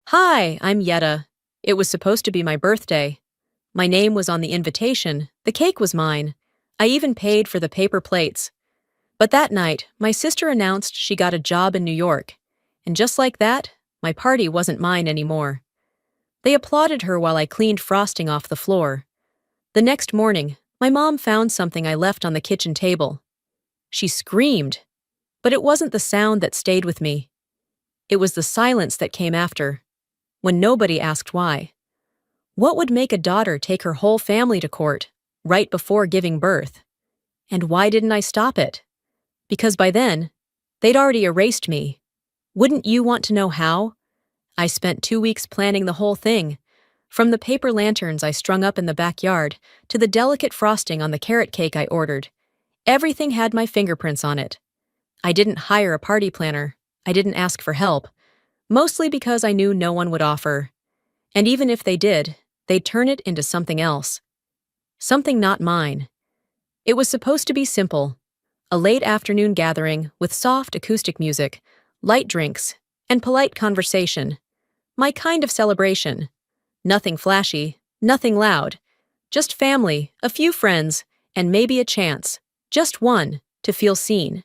Hi, I'm Yetta. It was supposed to be my birthday. My name was on the invitation. The cake was mine. I even paid for the paper plates. But that night, my sister announced she got a job in New York. And just like that, my party wasn't mine anymore. They applauded her while I cleaned frosting off the floor. The next morning, my mom found something I left on the kitchen table. She screamed, but it wasn't the sound that stayed with me. It was the silence that came after, when nobody asked why. What would make a daughter take her whole family to court, right before giving birth? And why didn't I stop it? Because by then, they'd already erased me. Wouldn't you want to know how? I spent 2 weeks planning the whole thing, from the paper lanterns I strung up in the backyard to the delicate frosting on the carrot cake I ordered. Everything had my fingerprints on it. I didn't hire a party planner. I didn't ask for help, mostly because I knew no one would offer. And even if they did, they'd turn it into something else. Something not mine. It was supposed to be simple. A late afternoon gathering with soft acoustic music, light drinks, and polite conversation. My kind of celebration. Nothing flashy, nothing loud. Just family, a few friends, and maybe a chance, just one, to feel seen.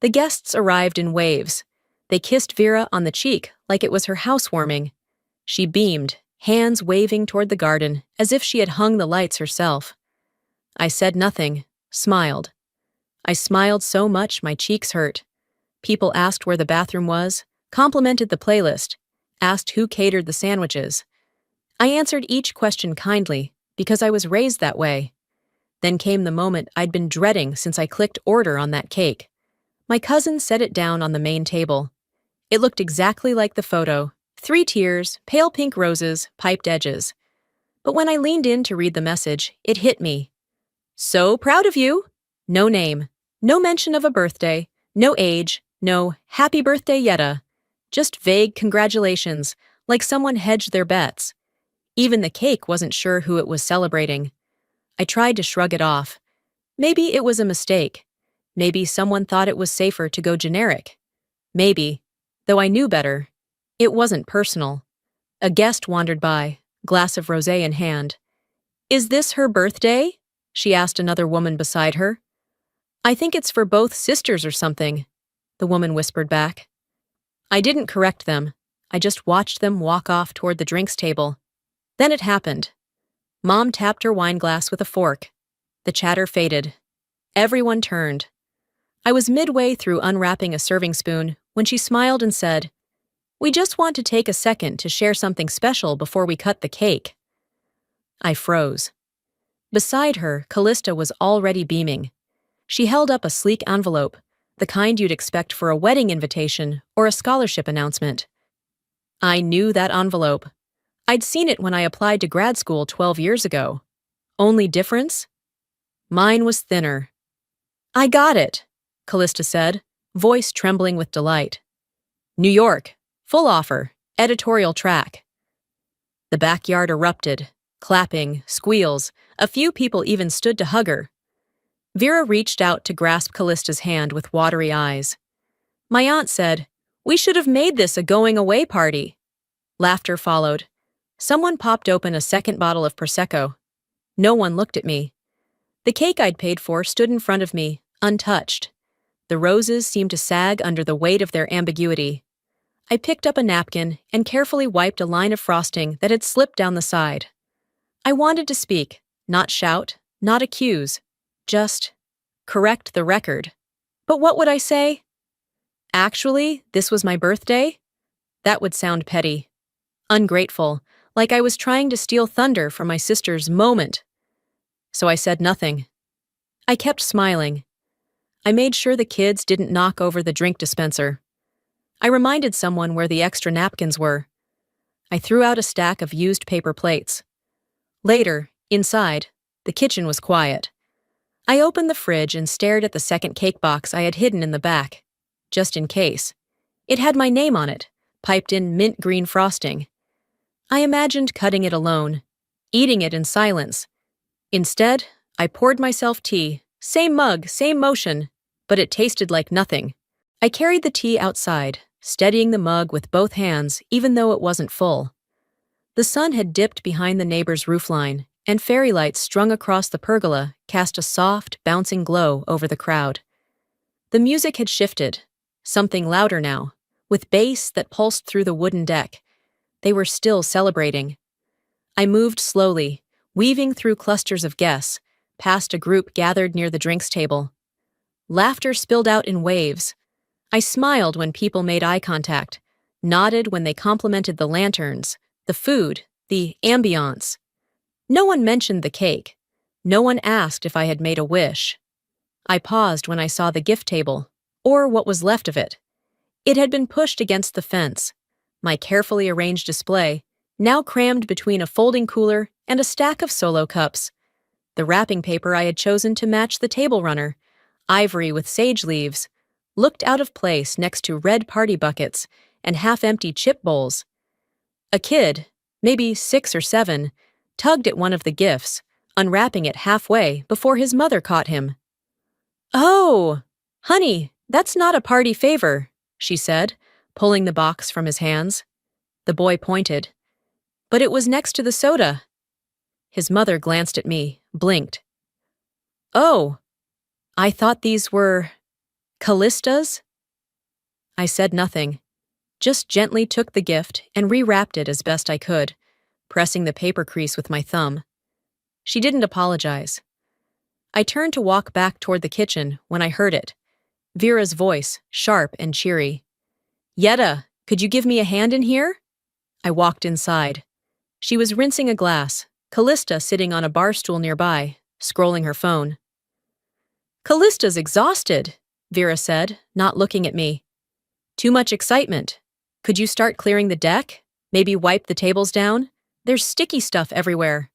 The guests arrived in waves. They kissed Vera on the cheek like it was her housewarming. She beamed, hands waving toward the garden as if she had hung the lights herself. I said nothing, smiled. I smiled so much my cheeks hurt. People asked where the bathroom was, complimented the playlist, asked who catered the sandwiches. I answered each question kindly because I was raised that way. Then came the moment I'd been dreading since I clicked order on that cake. My cousin set it down on the main table. It looked exactly like the photo. 3 tiers, pale pink roses, piped edges. But when I leaned in to read the message, it hit me. So proud of you! No name, no mention of a birthday, no age, no happy birthday Yetta. Just vague congratulations, like someone hedged their bets. Even the cake wasn't sure who it was celebrating. I tried to shrug it off. Maybe it was a mistake. Maybe someone thought it was safer to go generic. Maybe, though I knew better, it wasn't personal. A guest wandered by, glass of rosé in hand. "Is this her birthday?" she asked another woman beside her. "I think it's for both sisters or something," the woman whispered back. I didn't correct them. I just watched them walk off toward the drinks table. Then it happened. Mom tapped her wine glass with a fork. The chatter faded. Everyone turned. I was midway through unwrapping a serving spoon when she smiled and said, "We just want to take a second to share something special before we cut the cake." I froze. Beside her, Callista was already beaming. She held up a sleek envelope, the kind you'd expect for a wedding invitation or a scholarship announcement. I knew that envelope. I'd seen it when I applied to grad school 12 years ago. Only difference? Mine was thinner. "I got it," Callista said, voice trembling with delight. "New York, full offer, editorial track." The backyard erupted, clapping, squeals. A few people even stood to hug her. Vera reached out to grasp Callista's hand with watery eyes. My aunt said, "We should have made this a going-away party." Laughter followed. Someone popped open a second bottle of Prosecco. No one looked at me. The cake I'd paid for stood in front of me, untouched. The roses seemed to sag under the weight of their ambiguity. I picked up a napkin and carefully wiped a line of frosting that had slipped down the side. I wanted to speak, not shout, not accuse, just correct the record. But what would I say? Actually, this was my birthday? That would sound petty. Ungrateful, like I was trying to steal thunder from my sister's moment. So I said nothing. I kept smiling. I made sure the kids didn't knock over the drink dispenser. I reminded someone where the extra napkins were. I threw out a stack of used paper plates. Later, inside, the kitchen was quiet. I opened the fridge and stared at the second cake box I had hidden in the back, just in case. It had my name on it, piped in mint green frosting. I imagined cutting it alone, eating it in silence. Instead, I poured myself tea, same mug, same motion, but it tasted like nothing. I carried the tea outside, steadying the mug with both hands even though it wasn't full. The sun had dipped behind the neighbor's roofline, and fairy lights strung across the pergola cast a soft, bouncing glow over the crowd. The music had shifted, something louder now, with bass that pulsed through the wooden deck. They were still celebrating. I moved slowly, weaving through clusters of guests, past a group gathered near the drinks table. Laughter spilled out in waves. I smiled when people made eye contact, nodded when they complimented the lanterns, the food, the ambiance. No one mentioned the cake. No one asked if I had made a wish. I paused when I saw the gift table, or what was left of it. It had been pushed against the fence, my carefully arranged display, now crammed between a folding cooler and a stack of Solo cups. The wrapping paper I had chosen to match the table runner, ivory with sage leaves, looked out of place next to red party buckets and half-empty chip bowls. A kid, maybe 6 or 7, tugged at one of the gifts, unwrapping it halfway before his mother caught him. "Oh, honey, that's not a party favor," she said, pulling the box from his hands. The boy pointed. "But it was next to the soda." His mother glanced at me, blinked. "Oh, I thought these were Callista's?" I said nothing, just gently took the gift and rewrapped it as best I could, pressing the paper crease with my thumb. She didn't apologize. I turned to walk back toward the kitchen when I heard it. Vera's voice, sharp and cheery. "Yetta, could you give me a hand in here?" I walked inside. She was rinsing a glass, Callista sitting on a bar stool nearby, scrolling her phone. "Callista's exhausted," Vera said, not looking at me. "Too much excitement. Could you start clearing the deck? Maybe wipe the tables down? There's sticky stuff everywhere."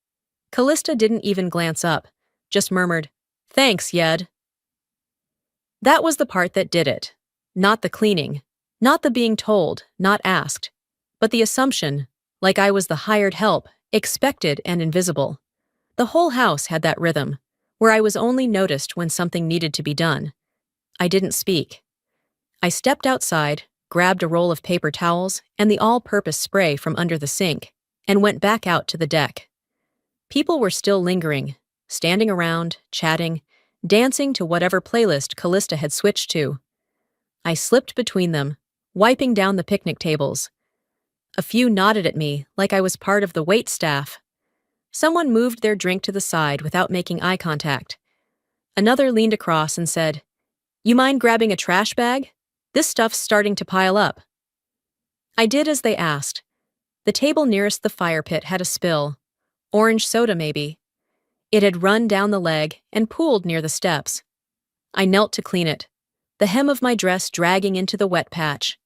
Callista didn't even glance up, just murmured, "Thanks, Yed." That was the part that did it. Not the cleaning, not the being told, not asked, but the assumption, like I was the hired help, expected and invisible. The whole house had that rhythm, where I was only noticed when something needed to be done. I didn't speak. I stepped outside, grabbed a roll of paper towels and the all-purpose spray from under the sink, and went back out to the deck. People were still lingering, standing around, chatting, dancing to whatever playlist Callista had switched to. I slipped between them, wiping down the picnic tables. A few nodded at me like I was part of the wait staff. Someone moved their drink to the side without making eye contact. Another leaned across and said, "You mind grabbing a trash bag? This stuff's starting to pile up." I did as they asked. The table nearest the fire pit had a spill. Orange soda, maybe. It had run down the leg and pooled near the steps. I knelt to clean it, the hem of my dress dragging into the wet patch.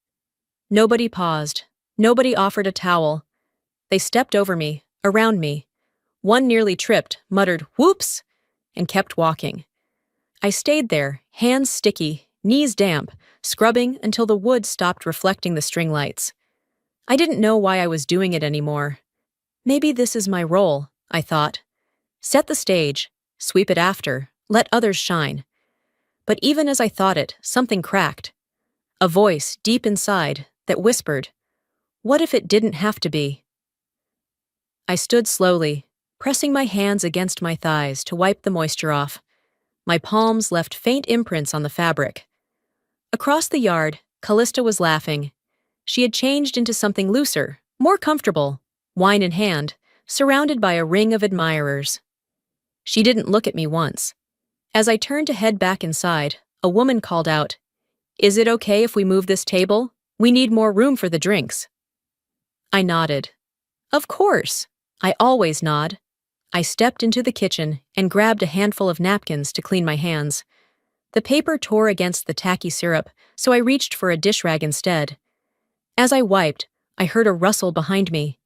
Nobody paused. Nobody offered a towel. They stepped over me, around me. One nearly tripped, muttered, "Whoops!" and kept walking. I stayed there, hands sticky, knees damp, scrubbing until the wood stopped reflecting the string lights. I didn't know why I was doing it anymore. Maybe this is my role, I thought. Set the stage, sweep it after, let others shine. But even as I thought it, something cracked. A voice deep inside that whispered, "What if it didn't have to be?" I stood slowly, pressing my hands against my thighs to wipe the moisture off. My palms left faint imprints on the fabric. Across the yard, Callista was laughing. She had changed into something looser, more comfortable, wine in hand, surrounded by a ring of admirers. She didn't look at me once. As I turned to head back inside, a woman called out, "Is it okay if we move this table? We need more room for the drinks." I nodded. Of course. I always nod. I stepped into the kitchen and grabbed a handful of napkins to clean my hands. The paper tore against the tacky syrup, so I reached for a dish rag instead. As I wiped, I heard a rustle behind me.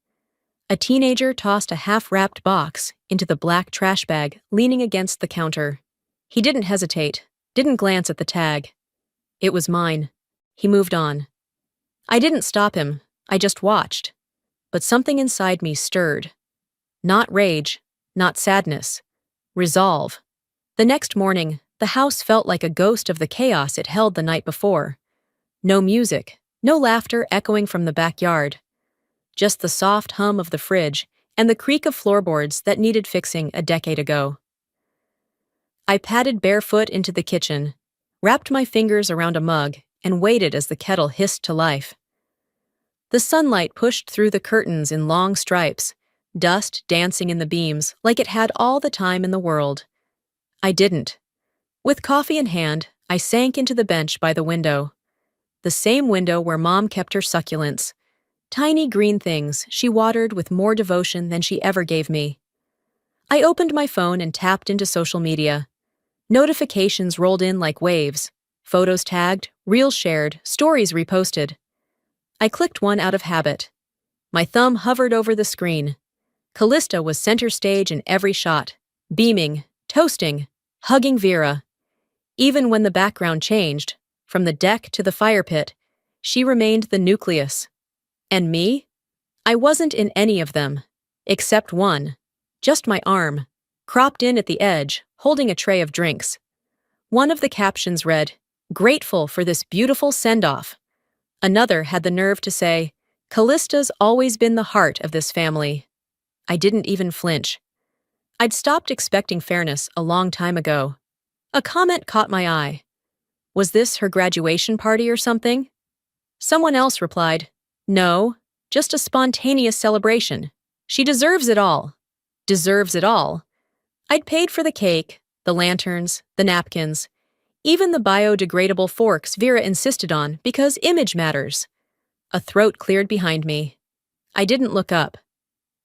A teenager tossed a half-wrapped box into the black trash bag leaning against the counter. He didn't hesitate, didn't glance at the tag. It was mine. He moved on. I didn't stop him, I just watched. But something inside me stirred. Not rage, not sadness. Resolve. The next morning, the house felt like a ghost of the chaos it held the night before. No music, No laughter echoing from the backyard. Just the soft hum of the fridge and the creak of floorboards that needed fixing a decade ago. I padded barefoot into the kitchen, wrapped my fingers around a mug, and waited as the kettle hissed to life. The sunlight pushed through the curtains in long stripes, dust dancing in the beams like it had all the time in the world. I didn't. With coffee in hand, I sank into the bench by the window. The same window where Mom kept her succulents. Tiny green things she watered with more devotion than she ever gave me. I opened my phone and tapped into social media. Notifications rolled in like waves. Photos tagged, reels shared, stories reposted. I clicked one out of habit. My thumb hovered over the screen. Callista was center stage in every shot, beaming, toasting, hugging Vera. Even when the background changed, from the deck to the fire pit, she remained the nucleus. And me? I wasn't in any of them. Except one. Just my arm, cropped in at the edge, holding a tray of drinks. One of the captions read, "Grateful for this beautiful send-off." Another had the nerve to say, "Callista's always been the heart of this family." I didn't even flinch. I'd stopped expecting fairness a long time ago. A comment caught my eye. Was this her graduation party or something? Someone else replied, "No, just a spontaneous celebration. She deserves it all." Deserves it all. I'd paid for the cake, the lanterns, the napkins, even the biodegradable forks Vera insisted on because image matters. A throat cleared behind me. I didn't look up.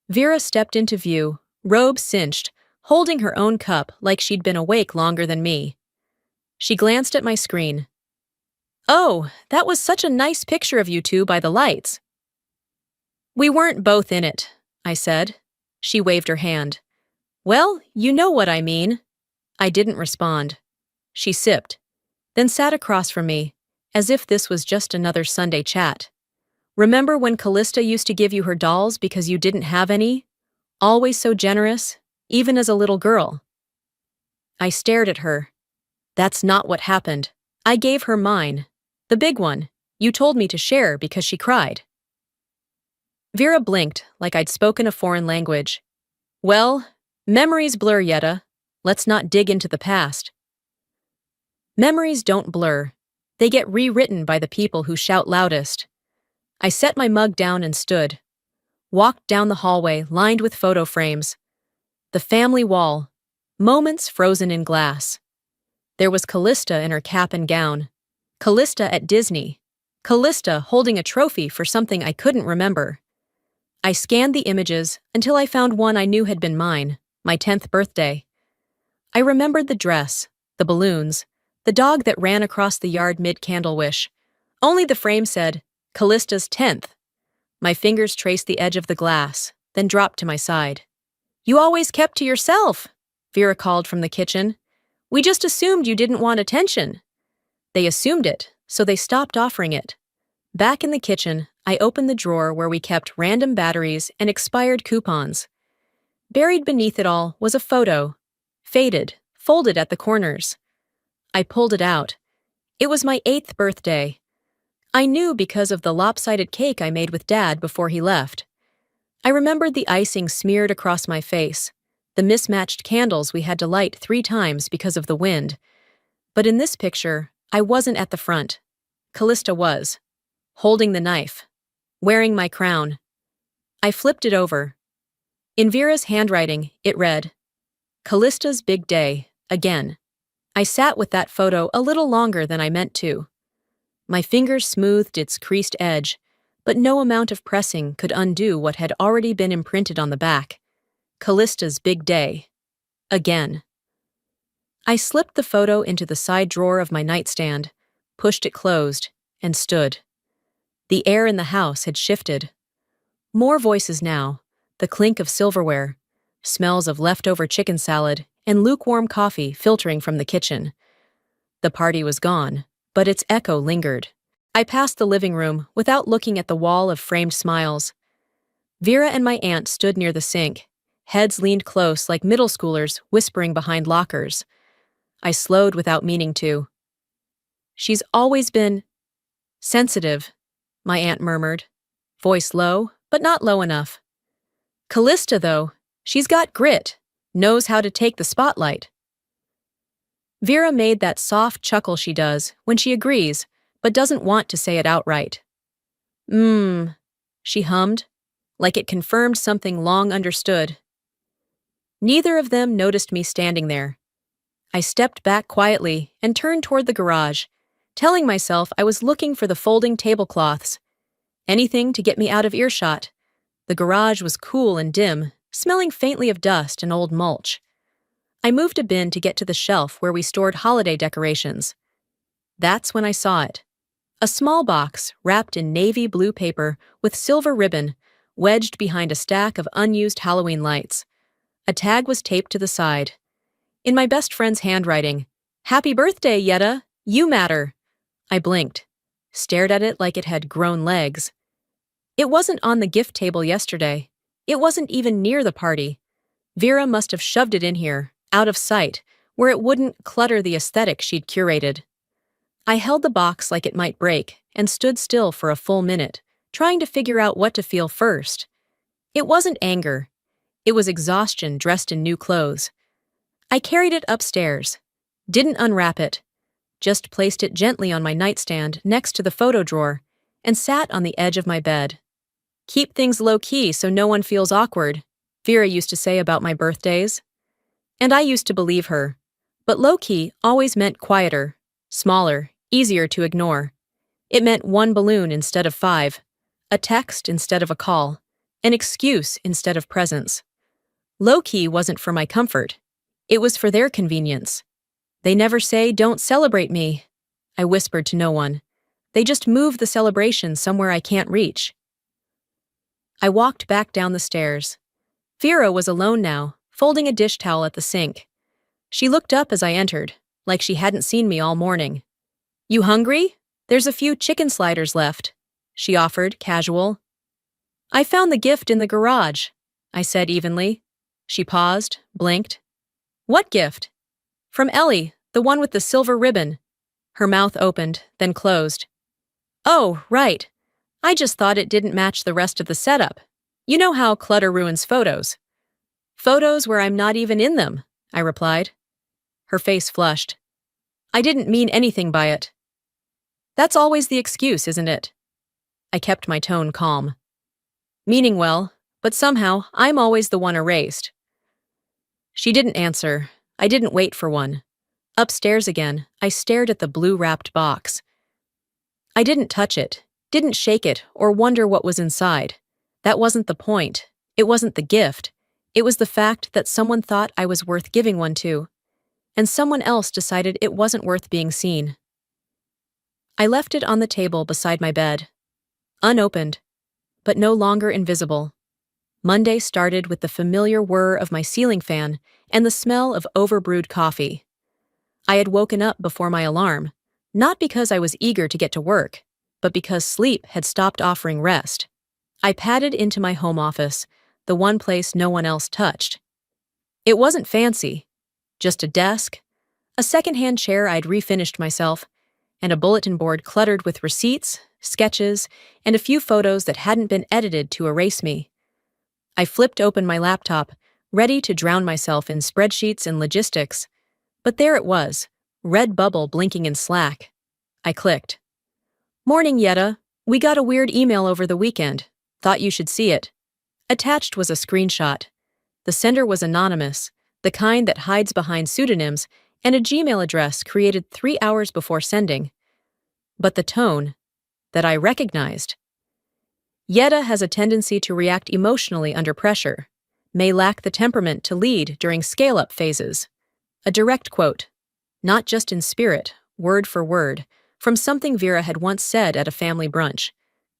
Vera stepped into view, robe cinched, holding her own cup like she'd been awake longer than me. She glanced at my screen. "Oh, that was such a nice picture of you two by the lights." "We weren't both in it," I said. She waved her hand. "Well, you know what I mean." I didn't respond. She sipped, then sat across from me, as if this was just another Sunday chat. "Remember when Callista used to give you her dolls because you didn't have any? Always so generous, even as a little girl." I stared at her. "That's not what happened. I gave her mine. The big one. You told me to share because she cried." Vera blinked like I'd spoken a foreign language. "Well, memories blur, Yetta. Let's not dig into the past." Memories don't blur. They get rewritten by the people who shout loudest. I set my mug down and stood. Walked down the hallway lined with photo frames. The family wall. Moments frozen in glass. There was Callista in her cap and gown. Callista at Disney. Callista holding a trophy for something I couldn't remember. I scanned the images until I found one I knew had been mine, my 10th birthday. I remembered the dress, the balloons, the dog that ran across the yard mid-candle wish. Only the frame said, "Callista's 10th." My fingers traced the edge of the glass, then dropped to my side. "You always kept to yourself," Vera called from the kitchen. "We just assumed you didn't want attention." They assumed it, so they stopped offering it. Back in the kitchen, I opened the drawer where we kept random batteries and expired coupons. Buried beneath it all was a photo, faded, folded at the corners. I pulled it out. It was my 8th birthday. I knew because of the lopsided cake I made with Dad before he left. I remembered the icing smeared across my face, the mismatched candles we had to light 3 times because of the wind. But in this picture, I wasn't at the front. Callista was, holding the knife, wearing my crown. I flipped it over. In Vera's handwriting, it read, "Callista's big day, again." I sat with that photo a little longer than I meant to. My fingers smoothed its creased edge, but no amount of pressing could undo what had already been imprinted on the back. Callista's big day, again. I slipped the photo into the side drawer of my nightstand, pushed it closed, and stood. The air in the house had shifted. More voices now, the clink of silverware, smells of leftover chicken salad, and lukewarm coffee filtering from the kitchen. The party was gone, but its echo lingered. I passed the living room without looking at the wall of framed smiles. Vera and my aunt stood near the sink, heads leaned close like middle schoolers whispering behind lockers. I slowed without meaning to. "She's always been sensitive," my aunt murmured, voice low, but not low enough. Callista, though, she's got grit, knows how to take the spotlight. Vera made that soft chuckle she does when she agrees, but doesn't want to say it outright. She hummed, like it confirmed something long understood. Neither of them noticed me standing there. I stepped back quietly and turned toward the garage, telling myself I was looking for the folding tablecloths. Anything to get me out of earshot. The garage was cool and dim, smelling faintly of dust and old mulch. I moved a bin to get to the shelf where we stored holiday decorations. That's when I saw it. A small box wrapped in navy blue paper with silver ribbon, wedged behind a stack of unused Halloween lights. A tag was taped to the side. In my best friend's handwriting, "Happy birthday, Yetta! You matter!" I blinked, stared at it like it had grown legs. It wasn't on the gift table yesterday. It wasn't even near the party. Vera must have shoved it in here, out of sight, where it wouldn't clutter the aesthetic she'd curated. I held the box like it might break and stood still for a full minute, trying to figure out what to feel first. It wasn't anger. It was exhaustion dressed in new clothes. I carried it upstairs, didn't unwrap it, just placed it gently on my nightstand next to the photo drawer, and sat on the edge of my bed. Keep things low-key so no one feels awkward, Vera used to say about my birthdays. And I used to believe her. But low-key always meant quieter, smaller, easier to ignore. It meant one balloon instead of 5, a text instead of a call, an excuse instead of presence. Low-key wasn't for my comfort. It was for their convenience. They never say, "Don't celebrate me," I whispered to no one. They just move the celebration somewhere I can't reach. I walked back down the stairs. Vera was alone now, folding a dish towel at the sink. She looked up as I entered, like she hadn't seen me all morning. "You hungry? There's a few chicken sliders left," she offered, casual. "I found the gift in the garage," I said evenly. She paused, blinked. "What gift?" "From Ellie, the one with the silver ribbon." Her mouth opened, then closed. "Oh, right. I just thought it didn't match the rest of the setup. You know how clutter ruins photos." "Photos where I'm not even in them," I replied. Her face flushed. "I didn't mean anything by it." "That's always the excuse, isn't it?" I kept my tone calm. "Meaning well, but somehow I'm always the one erased." She didn't answer. I didn't wait for one. Upstairs again, I stared at the blue-wrapped box. I didn't touch it, didn't shake it, or wonder what was inside. That wasn't the point. It wasn't the gift. It was the fact that someone thought I was worth giving one to, and someone else decided it wasn't worth being seen. I left it on the table beside my bed, unopened, but no longer invisible. Monday started with the familiar whir of my ceiling fan and the smell of overbrewed coffee. I had woken up before my alarm, not because I was eager to get to work, but because sleep had stopped offering rest. I padded into my home office, the one place no one else touched. It wasn't fancy, just a desk, a secondhand chair I'd refinished myself, and a bulletin board cluttered with receipts, sketches, and a few photos that hadn't been edited to erase me. I flipped open my laptop, ready to drown myself in spreadsheets and logistics. But there it was, red bubble blinking in Slack. I clicked. "Morning, Yetta. We got a weird email over the weekend. Thought you should see it." Attached was a screenshot. The sender was anonymous, the kind that hides behind pseudonyms, and a Gmail address created 3 hours before sending. But the tone, that I recognized. Yetta has a tendency to react emotionally under pressure, may lack the temperament to lead during scale-up phases. A direct quote, not just in spirit, word for word, from something Vera had once said at a family brunch.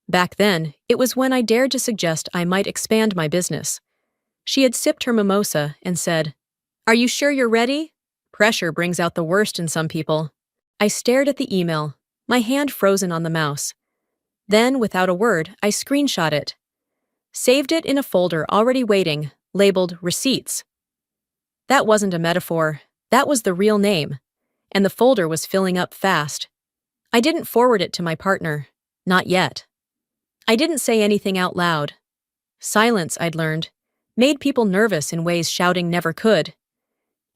Back then, it was when I dared to suggest I might expand my business. She had sipped her mimosa and said, "Are you sure you're ready? Pressure brings out the worst in some people." I stared at the email, my hand frozen on the mouse. Then, without a word, I screenshot it. Saved it in a folder already waiting, labeled Receipts. That wasn't a metaphor, that was the real name, and the folder was filling up fast. I didn't forward it to my partner, not yet. I didn't say anything out loud. Silence, I'd learned, made people nervous in ways shouting never could.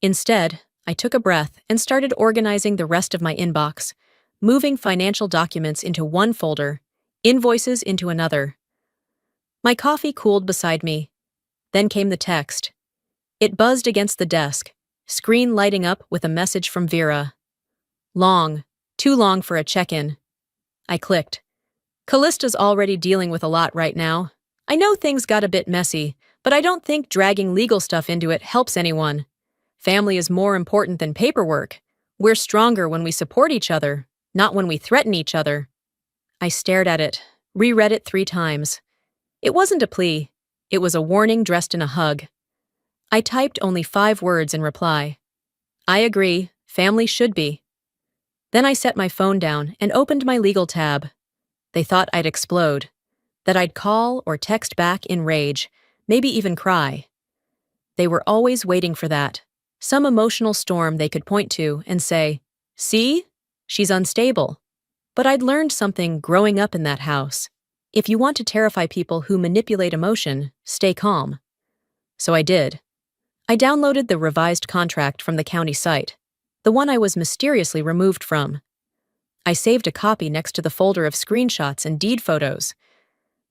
Instead, I took a breath and started organizing the rest of my inbox, moving financial documents into one folder, invoices into another. My coffee cooled beside me. Then came the text. It buzzed against the desk, screen lighting up with a message from Vera. Long, too long for a check-in. I clicked. Callista's already dealing with a lot right now. I know things got a bit messy, but I don't think dragging legal stuff into it helps anyone. Family is more important than paperwork. We're stronger when we support each other, not when we threaten each other. I stared at it, reread it 3 times. It wasn't a plea. It was a warning dressed in a hug. I typed only 5 words in reply. I agree, family should be. Then I set my phone down and opened my legal tab. They thought I'd explode, that I'd call or text back in rage, maybe even cry. They were always waiting for that, some emotional storm they could point to and say, "See? She's unstable." But I'd learned something growing up in that house. If you want to terrify people who manipulate emotion, stay calm. So I did. I downloaded the revised contract from the county site, the one I was mysteriously removed from. I saved a copy next to the folder of screenshots and deed photos.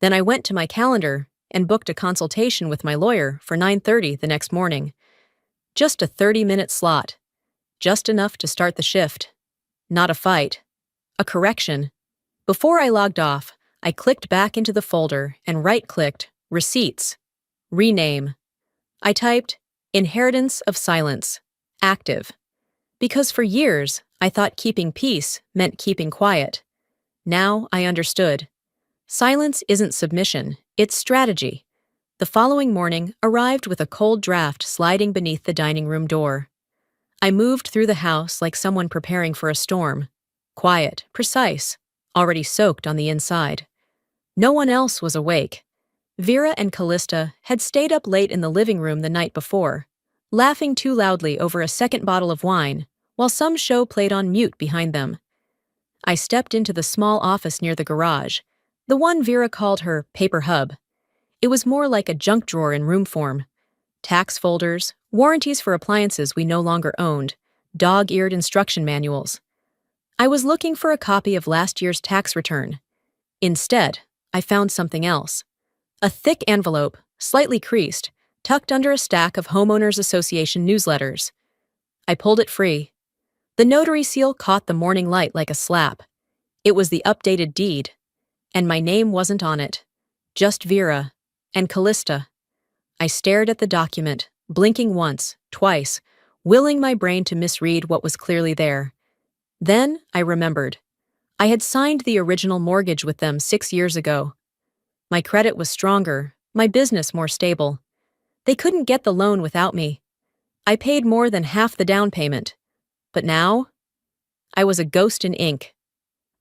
Then I went to my calendar and booked a consultation with my lawyer for 9:30 the next morning. Just a 30-minute slot. Just enough to start the shift. Not a fight. A correction. Before I logged off, I clicked back into the folder and right-clicked Receipts. Rename. I typed Inheritance of Silence. Active. Because for years, I thought keeping peace meant keeping quiet. Now I understood. Silence isn't submission, it's strategy. The following morning arrived with a cold draft sliding beneath the dining room door. I moved through the house like someone preparing for a storm. Quiet, precise, already soaked on the inside. No one else was awake. Vera and Callista had stayed up late in the living room the night before, laughing too loudly over a second bottle of wine, while some show played on mute behind them. I stepped into the small office near the garage, the one Vera called her paper hub. It was more like a junk drawer in room form. Tax folders, warranties for appliances we no longer owned, dog-eared instruction manuals. I was looking for a copy of last year's tax return. Instead, I found something else. A thick envelope, slightly creased, tucked under a stack of Homeowners Association newsletters. I pulled it free. The notary seal caught the morning light like a slap. It was the updated deed. And my name wasn't on it. Just Vera and Callista. I stared at the document, blinking once, twice, willing my brain to misread what was clearly there. Then I remembered. I had signed the original mortgage with them 6 years ago. My credit was stronger, my business more stable. They couldn't get the loan without me. I paid more than half the down payment. But now? I was a ghost in ink.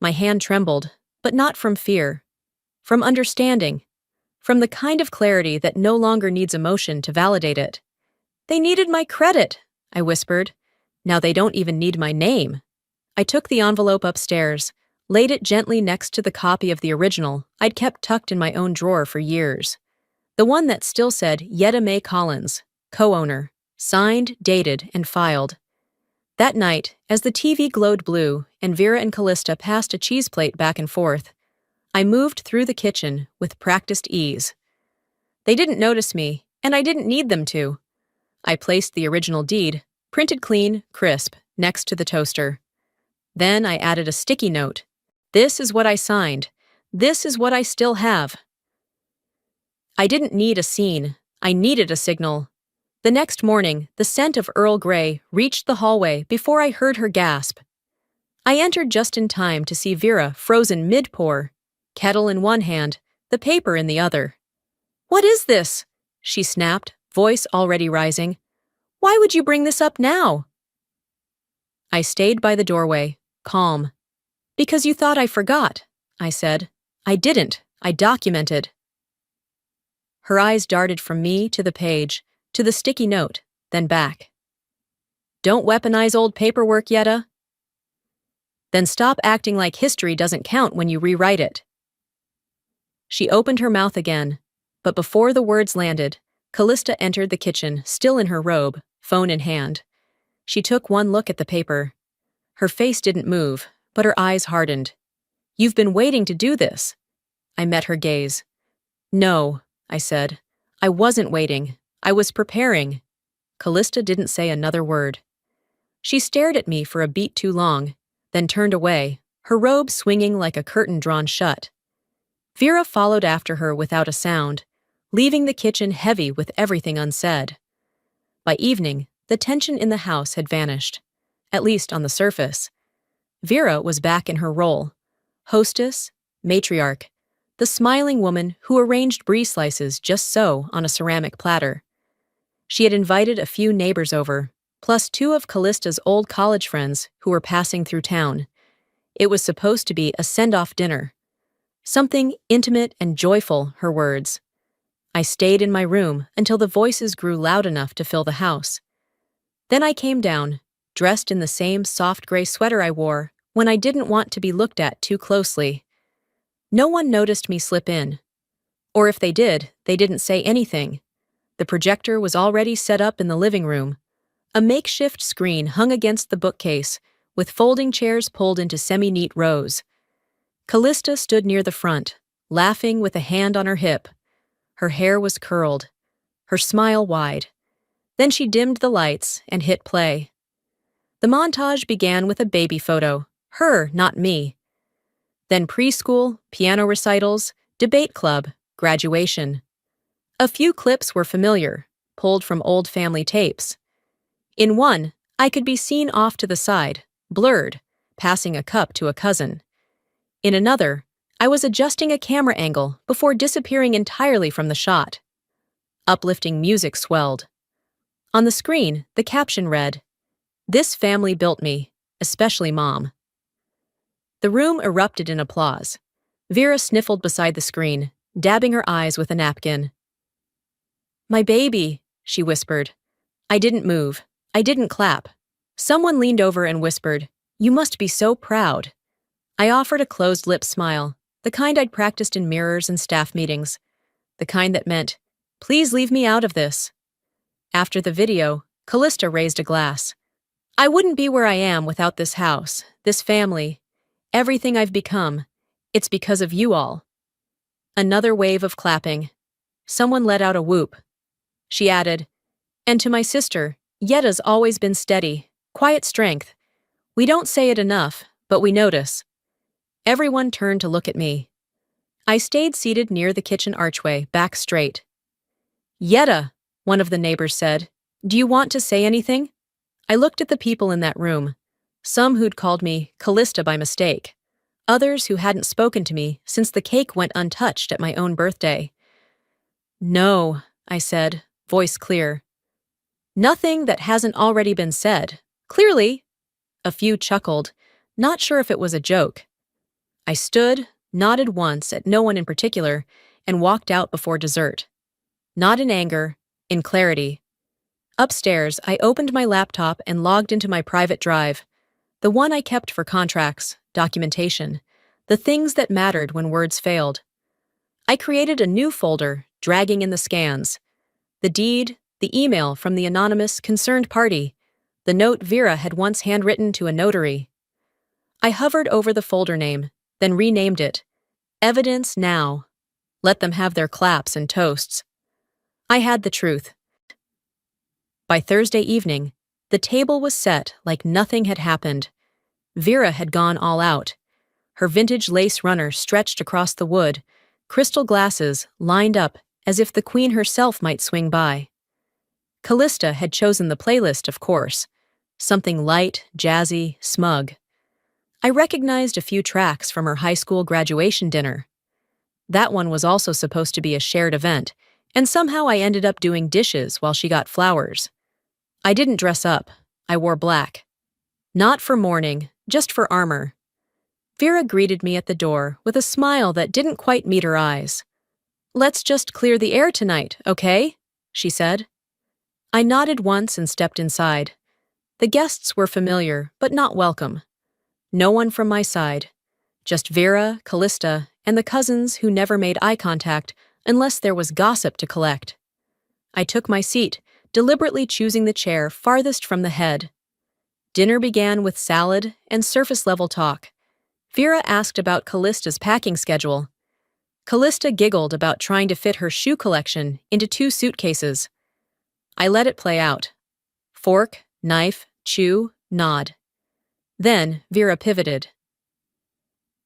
My hand trembled, but not from fear. From understanding. From the kind of clarity that no longer needs emotion to validate it. They needed my credit, I whispered. Now they don't even need my name. I took the envelope upstairs, laid it gently next to the copy of the original I'd kept tucked in my own drawer for years. The one that still said Yetta Mae Collins, co-owner, signed, dated, and filed. That night, as the TV glowed blue and Vera and Callista passed a cheese plate back and forth, I moved through the kitchen with practiced ease. They didn't notice me, and I didn't need them to. I placed the original deed, printed clean, crisp, next to the toaster. Then I added a sticky note. This is what I signed. This is what I still have. I didn't need a scene. I needed a signal. The next morning, the scent of Earl Grey reached the hallway before I heard her gasp. I entered just in time to see Vera frozen mid-pour, kettle in one hand, the paper in the other. "What is this?" she snapped, voice already rising. "Why would you bring this up now?" I stayed by the doorway, calm. "Because you thought I forgot," I said. "I didn't. I documented." Her eyes darted from me to the page, to the sticky note, then back. "Don't weaponize old paperwork, Yetta." "Then stop acting like history doesn't count when you rewrite it." She opened her mouth again, but before the words landed, Callista entered the kitchen, still in her robe, phone in hand. She took one look at the paper. Her face didn't move, but her eyes hardened. "You've been waiting to do this." I met her gaze. "No," I said. "I wasn't waiting. I was preparing." Callista didn't say another word. She stared at me for a beat too long, then turned away, her robe swinging like a curtain drawn shut. Vera followed after her without a sound, leaving the kitchen heavy with everything unsaid. By evening, the tension in the house had vanished, at least on the surface. Vera was back in her role: hostess, matriarch, the smiling woman who arranged brie slices just so on a ceramic platter. She had invited a few neighbors over, plus two of Callista's old college friends who were passing through town. It was supposed to be a send-off dinner. Something intimate and joyful, her words. I stayed in my room until the voices grew loud enough to fill the house. Then I came down, dressed in the same soft gray sweater I wore when I didn't want to be looked at too closely. No one noticed me slip in. Or if they did, they didn't say anything. The projector was already set up in the living room. A makeshift screen hung against the bookcase, with folding chairs pulled into semi-neat rows. Callista stood near the front, laughing with a hand on her hip. Her hair was curled, her smile wide. Then she dimmed the lights and hit play. The montage began with a baby photo, her, not me. Then preschool, piano recitals, debate club, graduation. A few clips were familiar, pulled from old family tapes. In one, I could be seen off to the side, blurred, passing a cup to a cousin. In another, I was adjusting a camera angle before disappearing entirely from the shot. Uplifting music swelled. On the screen, the caption read, "This family built me, especially Mom." The room erupted in applause. Vera sniffled beside the screen, dabbing her eyes with a napkin. "My baby," she whispered. I didn't move. I didn't clap. Someone leaned over and whispered, "You must be so proud." I offered a closed-lip smile, the kind I'd practiced in mirrors and staff meetings, the kind that meant, "Please leave me out of this." After the video, Callista raised a glass. "I wouldn't be where I am without this house, this family, everything I've become. It's because of you all." Another wave of clapping. Someone let out a whoop. She added, "And to my sister, Yetta's always been steady, quiet strength. We don't say it enough, but we notice." Everyone turned to look at me. I stayed seated near the kitchen archway, back straight. "Yetta," one of the neighbors said, "do you want to say anything?" I looked at the people in that room, some who'd called me Callista by mistake, others who hadn't spoken to me since the cake went untouched at my own birthday. "No," I said, voice clear. "Nothing that hasn't already been said. Clearly." A few chuckled, not sure if it was a joke. I stood, nodded once at no one in particular, and walked out before dessert. Not in anger, in clarity. Upstairs, I opened my laptop and logged into my private drive, the one I kept for contracts, documentation, the things that mattered when words failed. I created a new folder, dragging in the scans. The deed, the email from the anonymous, concerned party, the note Vera had once handwritten to a notary. I hovered over the folder name, then renamed it, Evidence Now. Let them have their claps and toasts. I had the truth. By Thursday evening, the table was set like nothing had happened. Vera had gone all out. Her vintage lace runner stretched across the wood, crystal glasses lined up as if the queen herself might swing by. Callista had chosen the playlist, of course, something light, jazzy, smug. I recognized a few tracks from her high school graduation dinner. That one was also supposed to be a shared event, and somehow I ended up doing dishes while she got flowers. I didn't dress up. I wore black. Not for mourning, just for armor. Vera greeted me at the door with a smile that didn't quite meet her eyes. "Let's just clear the air tonight, okay?" she said. I nodded once and stepped inside. The guests were familiar, but not welcome. No one from my side. Just Vera, Callista, and the cousins who never made eye contact unless there was gossip to collect. I took my seat, deliberately choosing the chair farthest from the head. Dinner began with salad and surface-level talk. Vera asked about Callista's packing schedule. Callista giggled about trying to fit her shoe collection into 2 suitcases. I let it play out. Fork, knife, chew, nod. Then Vera pivoted.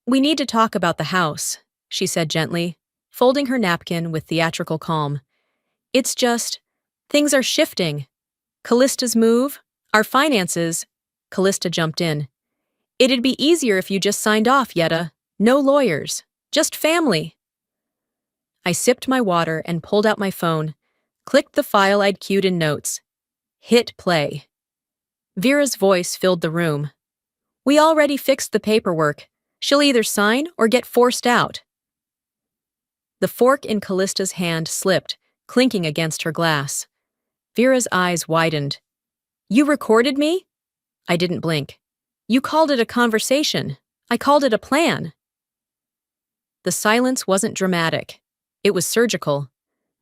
"We need to talk about the house," she said gently, folding her napkin with theatrical calm. "It's just, things are shifting. Callista's move, our finances." Callista jumped in. "It'd be easier if you just signed off, Yetta. No lawyers. Just family." I sipped my water and pulled out my phone, clicked the file I'd queued in notes. Hit play. Vera's voice filled the room. "We already fixed the paperwork. She'll either sign or get forced out." The fork in Callista's hand slipped, clinking against her glass. Vera's eyes widened. "You recorded me?" I didn't blink. "You called it a conversation. I called it a plan." The silence wasn't dramatic. It was surgical.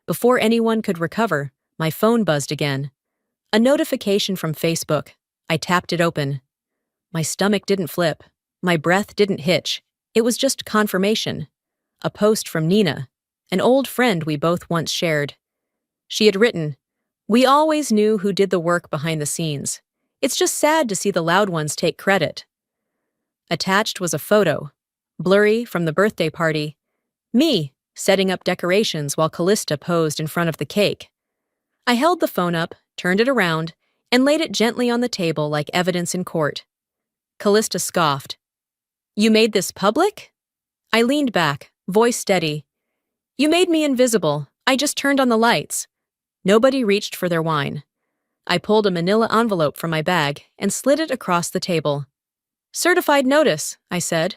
Before anyone could recover, my phone buzzed again. A notification from Facebook. I tapped it open. My stomach didn't flip. My breath didn't hitch. It was just confirmation. A post from Nina, an old friend we both once shared. She had written, "We always knew who did the work behind the scenes. It's just sad to see the loud ones take credit." Attached was a photo, blurry from the birthday party. Me, setting up decorations while Callista posed in front of the cake. I held the phone up, turned it around, and laid it gently on the table like evidence in court. Callista scoffed. "You made this public?" I leaned back, voice steady. "You made me invisible. I just turned on the lights." Nobody reached for their wine. I pulled a manila envelope from my bag and slid it across the table. "Certified notice," I said.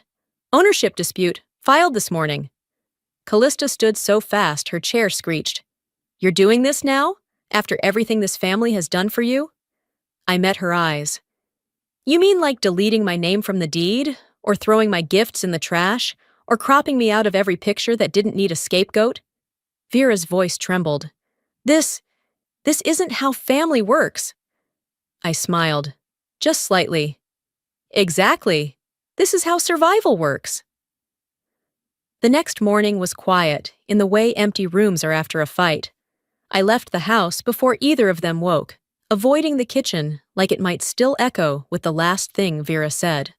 "Ownership dispute, filed this morning." Callista stood so fast her chair screeched. "You're doing this now? After everything this family has done for you?" I met her eyes. "You mean like deleting my name from the deed? Or throwing my gifts in the trash? Or cropping me out of every picture that didn't need a scapegoat?" Vera's voice trembled. This isn't how family works." I smiled, just slightly. "Exactly. This is how survival works." The next morning was quiet, in the way empty rooms are after a fight. I left the house before either of them woke, avoiding the kitchen like it might still echo with the last thing Vera said.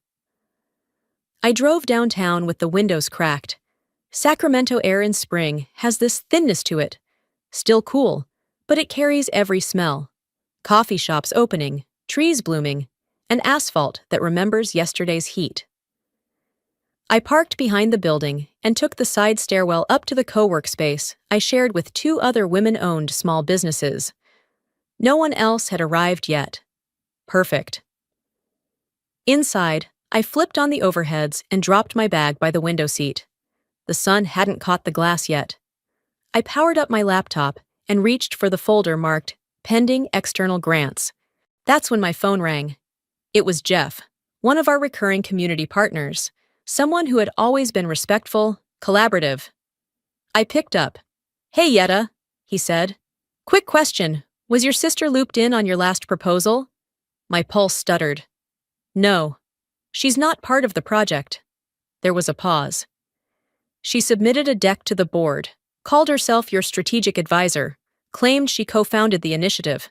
I drove downtown with the windows cracked. Sacramento air in spring has this thinness to it. Still cool, but it carries every smell. Coffee shops opening, trees blooming, and asphalt that remembers yesterday's heat. I parked behind the building and took the side stairwell up to the co-work space I shared with 2 other women-owned small businesses. No one else had arrived yet. Perfect. Inside, I flipped on the overheads and dropped my bag by the window seat. The sun hadn't caught the glass yet. I powered up my laptop and reached for the folder marked Pending External Grants. That's when my phone rang. It was Jeff, one of our recurring community partners, someone who had always been respectful, collaborative. I picked up. "Hey, Yetta," he said. "Quick question. Was your sister looped in on your last proposal?" My pulse stuttered. "No. She's not part of the project." There was a pause. "She submitted a deck to the board, called herself your strategic advisor, claimed she co-founded the initiative."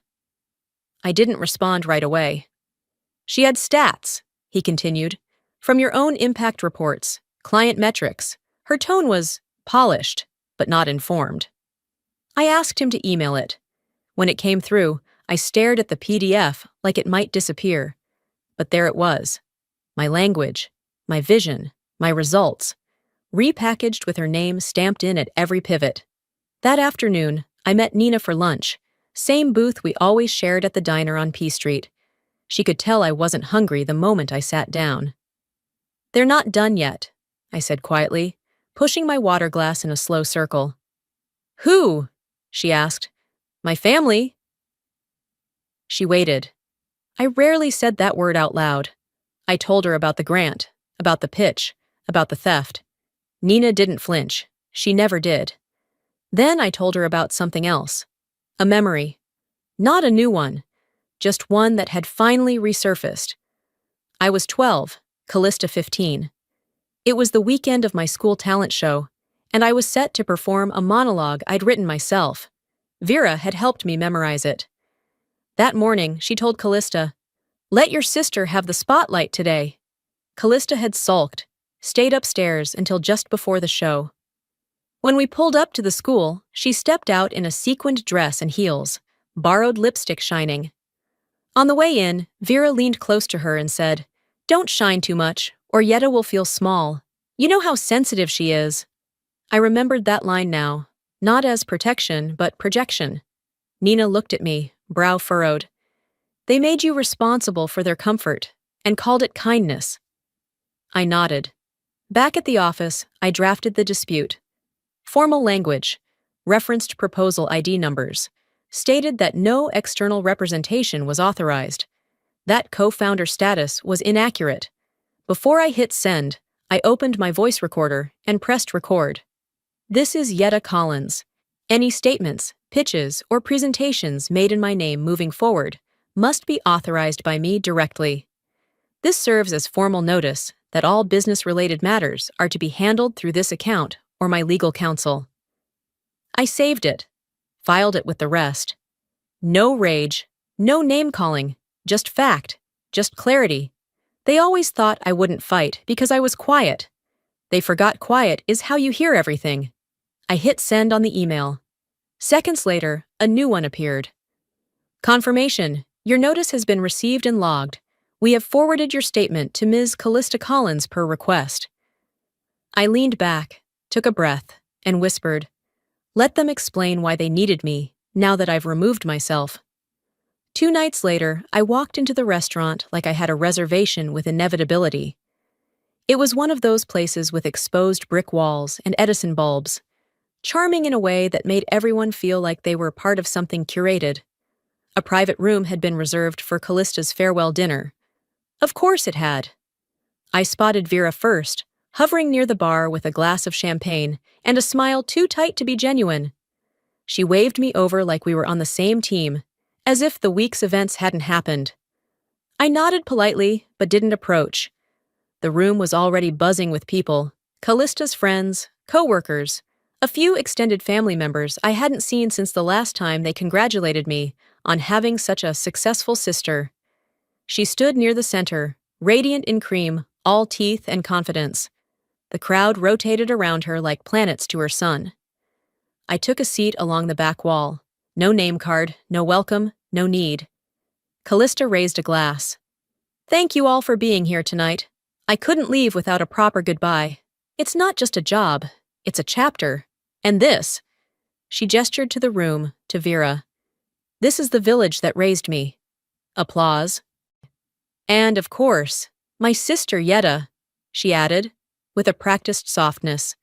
I didn't respond right away. "She had stats," he continued, "from your own impact reports, client metrics." Her tone was polished, but not informed. I asked him to email it. When it came through, I stared at the PDF like it might disappear. But there it was. My language, my vision, my results, repackaged with her name stamped in at every pivot. That afternoon, I met Nina for lunch, same booth we always shared at the diner on P Street. She could tell I wasn't hungry the moment I sat down. "They're not done yet," I said quietly, pushing my water glass in a slow circle. "Who?" she asked. "My family." She waited. I rarely said that word out loud. I told her about the grant, about the pitch, about the theft. Nina didn't flinch. She never did. Then I told her about something else. A memory. Not a new one, just one that had finally resurfaced. I was 12, Callista 15. It was the weekend of my school talent show, and I was set to perform a monologue I'd written myself. Vera had helped me memorize it. That morning, she told Callista, "Let your sister have the spotlight today." Callista had sulked, stayed upstairs until just before the show. When we pulled up to the school, she stepped out in a sequined dress and heels, borrowed lipstick shining. On the way in, Vera leaned close to her and said, "Don't shine too much, or Yetta will feel small. You know how sensitive she is." I remembered that line now, not as protection, but projection. Nina looked at me, brow furrowed. "They made you responsible for their comfort, and called it kindness." I nodded. Back at the office, I drafted the dispute. Formal language, referenced proposal ID numbers, stated that no external representation was authorized. That co-founder status was inaccurate. Before I hit send, I opened my voice recorder and pressed record. "This is Yetta Collins. Any statements, pitches, or presentations made in my name moving forward must be authorized by me directly. This serves as formal notice that all business-related matters are to be handled through this account or my legal counsel." I saved it, filed it with the rest. No rage, no name-calling, just fact, just clarity. They always thought I wouldn't fight because I was quiet. They forgot quiet is how you hear everything. I hit send on the email. Seconds later, a new one appeared. "Confirmation. Your notice has been received and logged. We have forwarded your statement to Ms. Callista Collins per request." I leaned back, took a breath, and whispered, "Let them explain why they needed me, now that I've removed myself." 2 nights later, I walked into the restaurant like I had a reservation with inevitability. It was one of those places with exposed brick walls and Edison bulbs, charming in a way that made everyone feel like they were part of something curated. A private room had been reserved for Callista's farewell dinner. Of course it had. I spotted Vera first, hovering near the bar with a glass of champagne and a smile too tight to be genuine. She waved me over like we were on the same team, as if the week's events hadn't happened. I nodded politely, but didn't approach. The room was already buzzing with people, Callista's friends, co-workers, a few extended family members I hadn't seen since the last time they congratulated me on having such a successful sister. She stood near the center, radiant in cream, all teeth and confidence. The crowd rotated around her like planets to her sun. I took a seat along the back wall. No name card, no welcome, no need. Callista raised a glass. "Thank you all for being here tonight. I couldn't leave without a proper goodbye. It's not just a job, it's a chapter. And this," she gestured to the room, to Vera, "this is the village that raised me." Applause. "And, of course, my sister Yetta," she added, with a practiced softness.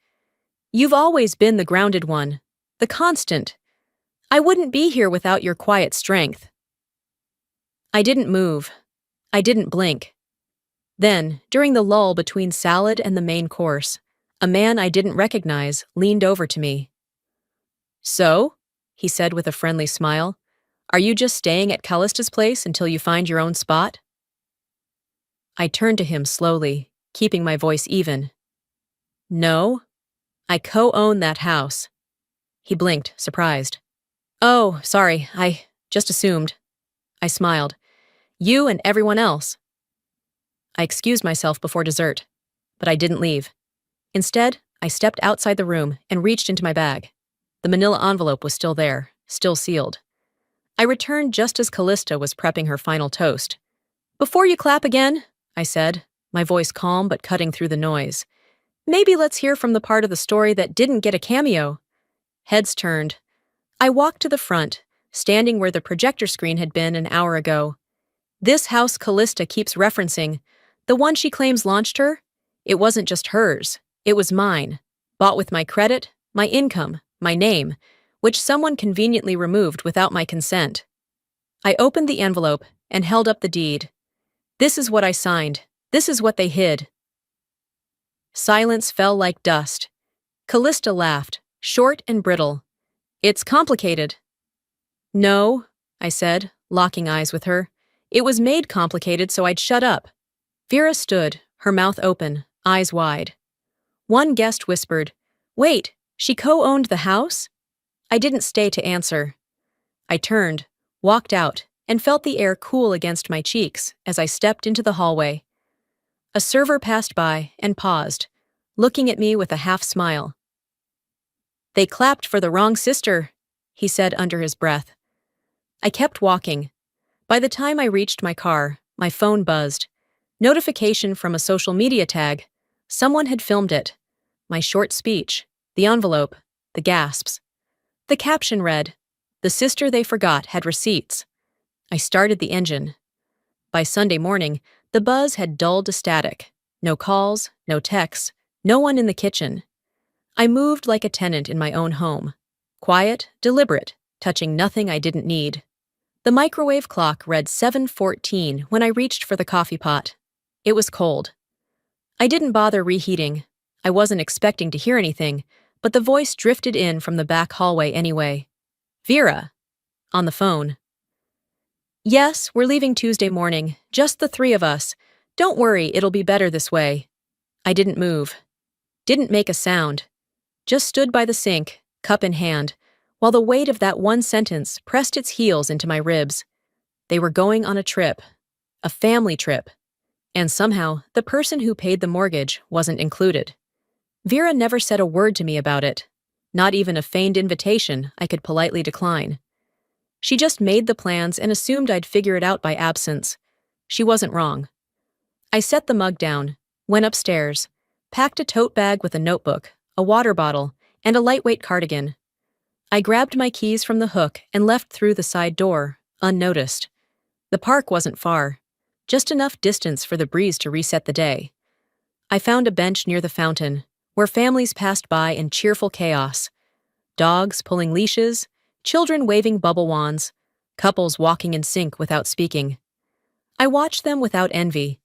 "You've always been the grounded one, the constant. I wouldn't be here without your quiet strength." I didn't move. I didn't blink. Then, during the lull between salad and the main course, a man I didn't recognize leaned over to me. "So?" he said with a friendly smile. "Are you just staying at Callista's place until you find your own spot?" I turned to him slowly, keeping my voice even. "No, I co-own that house." He blinked, surprised. "Oh, sorry, I just assumed." I smiled. "You and everyone else." I excused myself before dessert, but I didn't leave. Instead, I stepped outside the room and reached into my bag. The manila envelope was still there, still sealed. I returned just as Callista was prepping her final toast. "Before you clap again," I said, my voice calm but cutting through the noise, "maybe let's hear from the part of the story that didn't get a cameo." Heads turned. I walked to the front, standing where the projector screen had been an hour ago. This house Callista keeps referencing, the one she claims launched her, it wasn't just hers, it was mine, bought with my credit, my income, my name, which someone conveniently removed without my consent. I opened the envelope and held up the deed. "This is what I signed. This is what they hid." Silence fell like dust. Callista laughed, short and brittle. It's complicated. No, I said, locking eyes with her. It was made complicated so I'd shut up. Vera stood, her mouth open, eyes wide. One guest whispered, "Wait, she co-owned the house?" I didn't stay to answer. I turned, walked out, and felt the air cool against my cheeks as I stepped into the hallway. A server passed by and paused, looking at me with a half smile. "They clapped for the wrong sister," he said under his breath. I kept walking. By the time I reached my car, my phone buzzed. Notification from a social media tag. Someone had filmed it. My short speech, the envelope, the gasps. The caption read, "The sister they forgot had receipts." I started the engine. By Sunday morning, the buzz had dulled to static. No calls, no texts, no one in the kitchen. I moved like a tenant in my own home. Quiet, deliberate, touching nothing I didn't need. The microwave clock read 7:14 when I reached for the coffee pot. It was cold. I didn't bother reheating. I wasn't expecting to hear anything, but the voice drifted in from the back hallway anyway. "Vera." On the phone. "Yes, we're leaving Tuesday morning, just the three of us. Don't worry, it'll be better this way." I didn't move. Didn't make a sound. Just stood by the sink, cup in hand, while the weight of that one sentence pressed its heels into my ribs. They were going on a trip. A family trip. And somehow, the person who paid the mortgage wasn't included. Vera never said a word to me about it. Not even a feigned invitation I could politely decline. She just made the plans and assumed I'd figure it out by absence. She wasn't wrong. I set the mug down, went upstairs, packed a tote bag with a notebook, a water bottle, and a lightweight cardigan. I grabbed my keys from the hook and left through the side door, unnoticed. The park wasn't far, just enough distance for the breeze to reset the day. I found a bench near the fountain, where families passed by in cheerful chaos. Dogs pulling leashes, children waving bubble wands, couples walking in sync without speaking. I watched them without envy,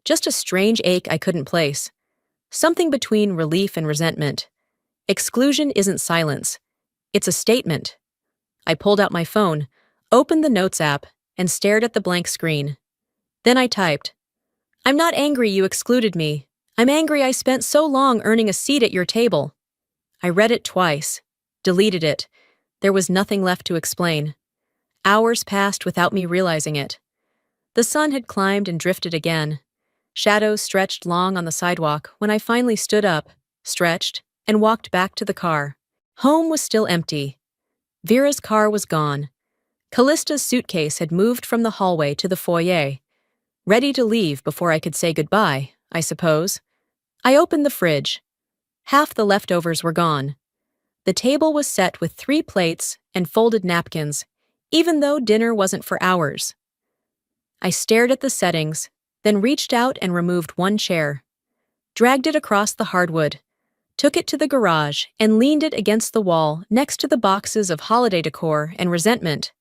just a strange ache I couldn't place. Something between relief and resentment. Exclusion isn't silence. It's a statement. I pulled out my phone, opened the Notes app, and stared at the blank screen. Then I typed, "I'm not angry you excluded me. I'm angry I spent so long earning a seat at your table." I read it twice, deleted it. There was nothing left to explain. Hours passed without me realizing it. The sun had climbed and drifted again. Shadows stretched long on the sidewalk when I finally stood up, stretched, and walked back to the car. Home was still empty. Vera's car was gone. Callista's suitcase had moved from the hallway to the foyer. Ready to leave before I could say goodbye, I suppose. I opened the fridge. Half the leftovers were gone. The table was set with 3 plates and folded napkins, even though dinner wasn't for hours. I stared at the settings, then reached out and removed one chair. Dragged it across the hardwood, took it to the garage, and leaned it against the wall next to the boxes of holiday decor and resentment.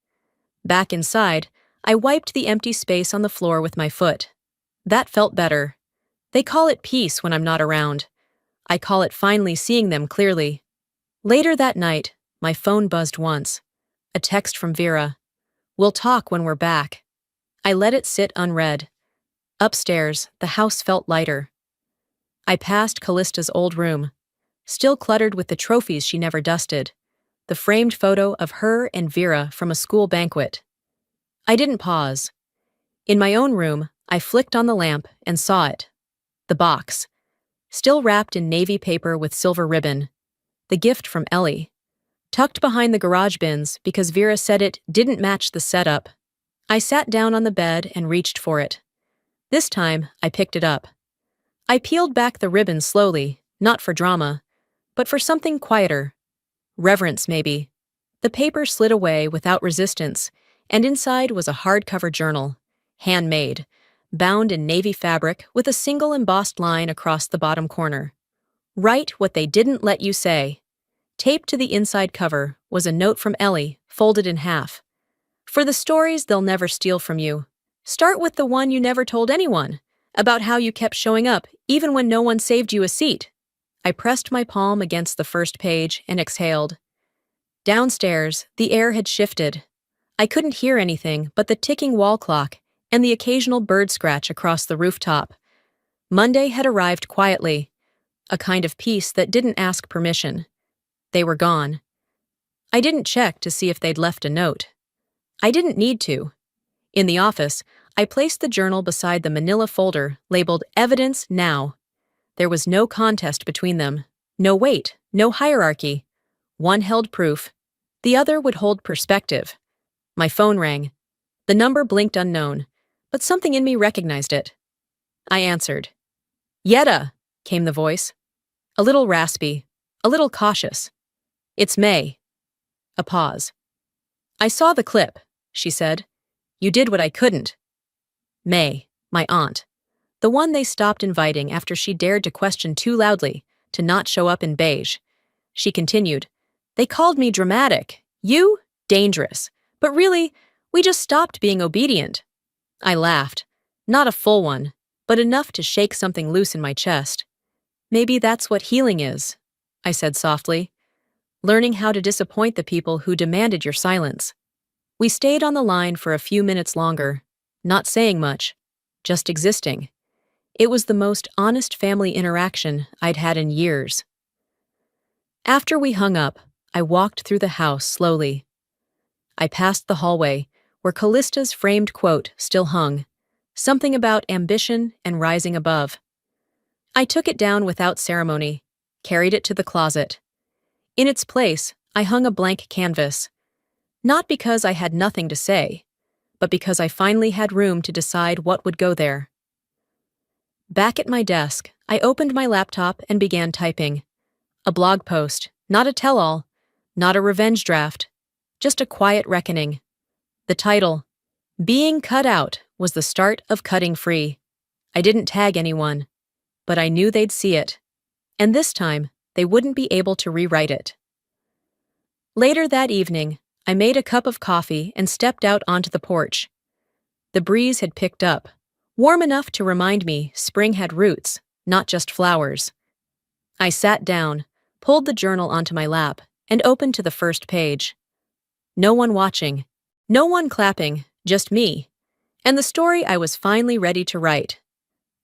Back inside, I wiped the empty space on the floor with my foot. That felt better. They call it peace when I'm not around. I call it finally seeing them clearly. Later that night, my phone buzzed once. A text from Vera. "We'll talk when we're back." I let it sit unread. Upstairs, the house felt lighter. I passed Callista's old room, still cluttered with the trophies she never dusted, the framed photo of her and Vera from a school banquet. I didn't pause. In my own room, I flicked on the lamp and saw it. The box, still wrapped in navy paper with silver ribbon. The gift from Ellie. Tucked behind the garage bins because Vera said it didn't match the setup. I sat down on the bed and reached for it. This time, I picked it up. I peeled back the ribbon slowly, not for drama, but for something quieter. Reverence, maybe. The paper slid away without resistance, and inside was a hardcover journal, handmade, bound in navy fabric with a single embossed line across the bottom corner. "Write what they didn't let you say." Taped to the inside cover was a note from Ellie, folded in half. "For the stories they'll never steal from you, start with the one you never told anyone. about how you kept showing up even when no one saved you a seat. I pressed my palm against the first page and exhaled. Downstairs, the air had shifted. I couldn't hear anything but the ticking wall clock and the occasional bird scratch across the rooftop. Monday had arrived quietly, a kind of peace that didn't ask permission. They were gone. I didn't check to see if they'd left a note. I didn't need to. In the office, I placed the journal beside the manila folder labeled Evidence Now. There was no contest between them, no weight, no hierarchy. One held proof, the other would hold perspective. My phone rang. The number blinked unknown, but something in me recognized it. I answered. "Yetta," came the voice. A little raspy, a little cautious. "It's May." A pause. "I saw the clip," she said. "You did what I couldn't." May, my aunt. The one they stopped inviting after she dared to question too loudly, to not show up in beige. She continued, "They called me dramatic. You? Dangerous. But really, we just stopped being obedient." I laughed. Not a full one, but enough to shake something loose in my chest. "Maybe that's what healing is," I said softly. "Learning how to disappoint the people who demanded your silence." We stayed on the line for a few minutes longer, not saying much, just existing. It was the most honest family interaction I'd had in years. After we hung up, I walked through the house slowly. I passed the hallway, where Callista's framed quote still hung, something about ambition and rising above. I took it down without ceremony, carried it to the closet. In its place, I hung a blank canvas. Not because I had nothing to say, but because I finally had room to decide what would go there. Back at my desk, I opened my laptop and began typing. A blog post, not a tell-all, not a revenge draft, just a quiet reckoning. The title, "Being Cut Out," was the start of cutting free. I didn't tag anyone, but I knew they'd see it. And this time, they wouldn't be able to rewrite it. Later that evening, I made a cup of coffee and stepped out onto the porch. The breeze had picked up, warm enough to remind me spring had roots, not just flowers. I sat down, pulled the journal onto my lap, and opened to the first page. No one watching, no one clapping, just me, and the story I was finally ready to write.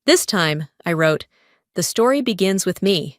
This time, I wrote, "The story begins with me."